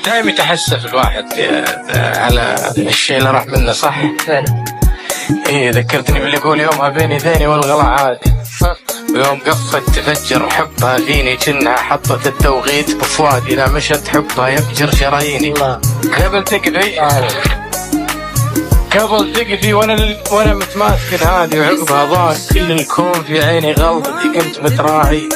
دائما يتحسف الواحد على الشيء اللي راح منه، صح؟ فعلا. ايه ذكرتني باللي يقول يومها بيني ذيني والغلا عاد، ويوم قفت تفجر حبها فيني كنها حطت التوقيت بفؤادي، لا مشت حبها يفجر شراييني. قبل تقضي وانا متماسك هادي، وعقبها ضاق كل الكون في عيني غلطتي كنت متراعي.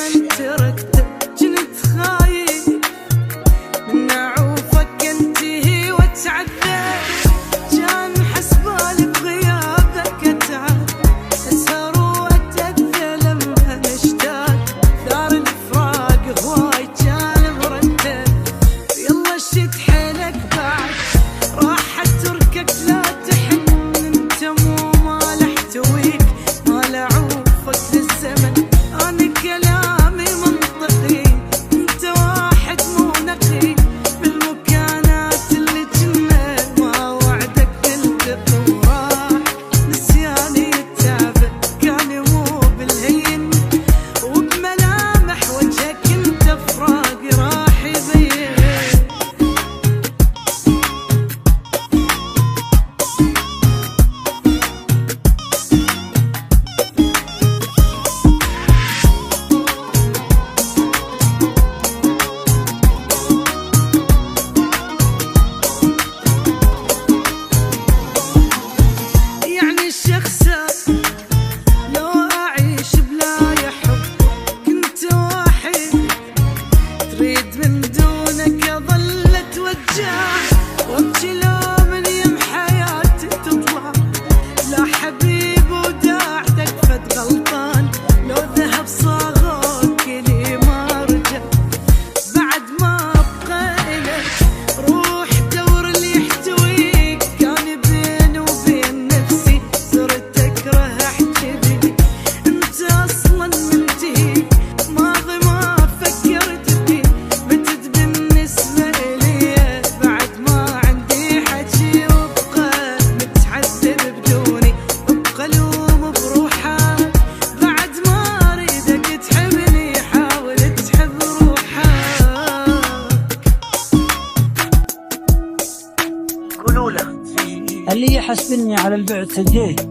اللي يحسبني على البعد سجيت،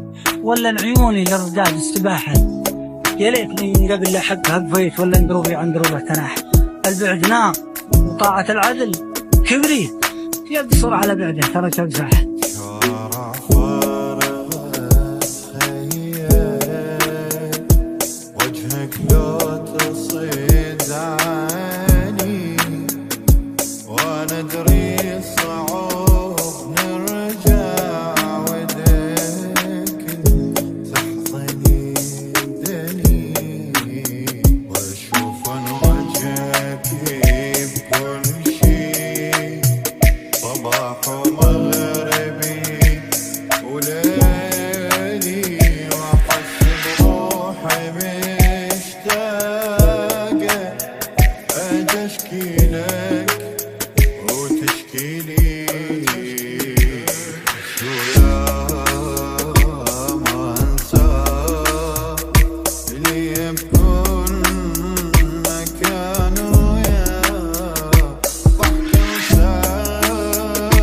ولا عيوني للرجال السباحة. يا ليتني قبل أحبها بفيت، ولا ندروبي عن دروبه تناح. البعد نار وطاعة العدل كبريت، يقصر على بعده ترى تمسح. وجهك لو تصيد عيني وانا ادري صعوب نرجع، ودك تحضني دني واشوف وجهك بكل شي، صباح ومغربي وليلي، واحس بروحي مشتاقة أجي أشكي لك وتشكي لي. شو يا ما أنسى اللي بكل مكان وياه، ضحكة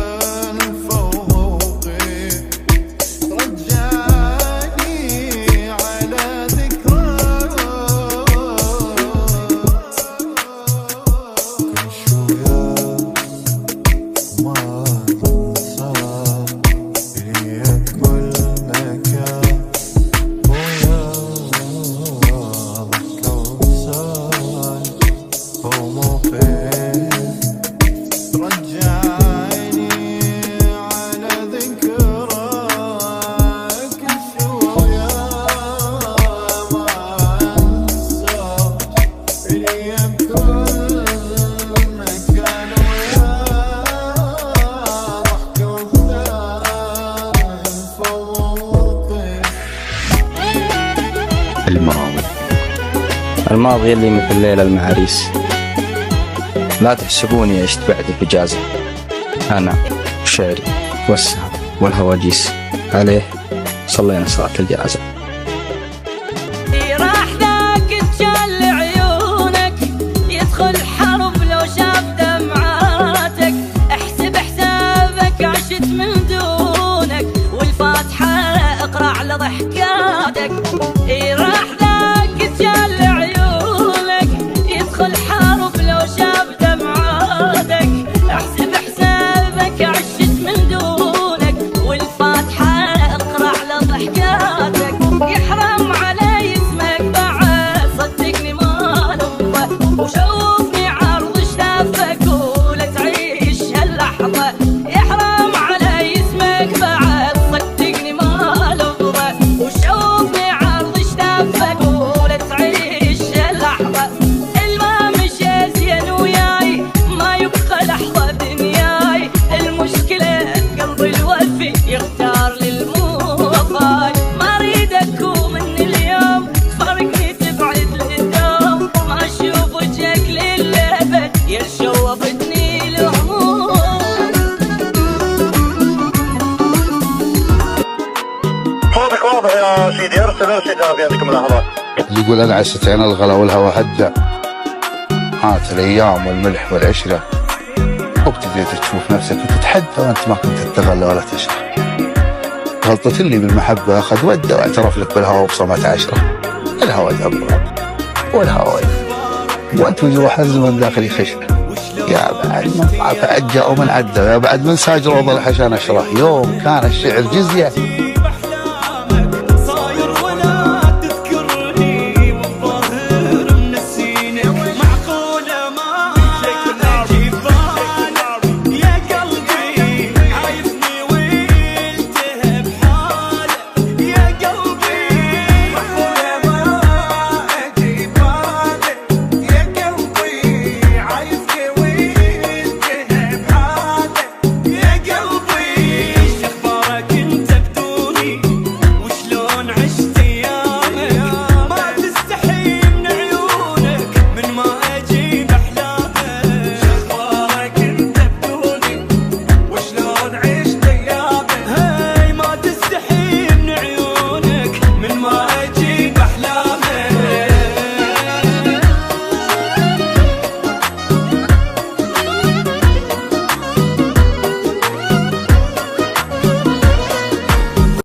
وسالفة وموقف رجعني على ذكراك. كل شوية ما أنسى اللي بكل مكان وياه، ضحكة وسالفة وموقف رجعني على ذكراك. شوية ما أنسى اللي بكل مكان وياه، ضحكة وسالفة وموقف. الماضي اللي مثل ليلة المعاريس، لا تحسبوني عشت بعد إجازة. أنا شعري والسهر والهواجيس عليه صلينا صلاة الجنازة. راح ذاك تجل عيونك، يدخل حرب لو شاف دمعاتك. ضحكاتك. راح ذاك تجل عيونك يدخل حرب لو شاف دمعاتك. احسب حسابك عشت من دونك والفاتحة اقرا على ضحكاتك. يحرم علي اسمك بعد صدقني ما نبض وشوفني عرض شتافك ولا تعيش هاللحظة. يحرم علي اسمك بعد صدقني ما نبض وشوفني عرض شتافك ولا تعيش هاللحظة. الما مشي زين وياي ما يبقى لحظة دنياي. المشكلة قلبي الوفي يختار للموفاي. ما اريدك ومن اليوم تفارقني تبعد للدوم. ما اشوف وجهك للابد يا شوفتني الهموم. صوتك واضح يا سيدي، ارسل كتاب يعطيكم اللحظات. يقول انا عشتين الغلا والهوى هدى. هات الايام والملح والعشره وابتديت تشوف نفسك وتتحدى وانت ما كنت تتغلى ولا تشرب. غلطة اللي بالمحبة أخذ ودى واعترف لك بالهوى بصمة 10. الهوى دبر والهوى وانت وجروح الزمن داخلي خشنة. يا بعد من عجى ومن عدى، يا بعد من ساجر وظل حشان أشره. يوم كان الشعر جزية